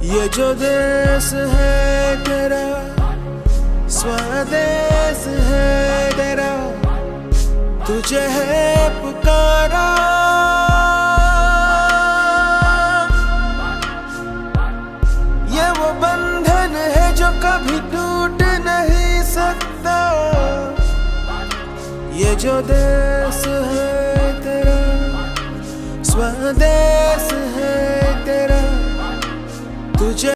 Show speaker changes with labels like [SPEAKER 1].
[SPEAKER 1] ये जो देश है तेरा, स्वदेश है तेरा, तुझे है पुकारा। ये वो बंधन है जो कभी टूट नहीं सकता। ये जो देश है तेरा, स्वदेश है तेरा, तुझे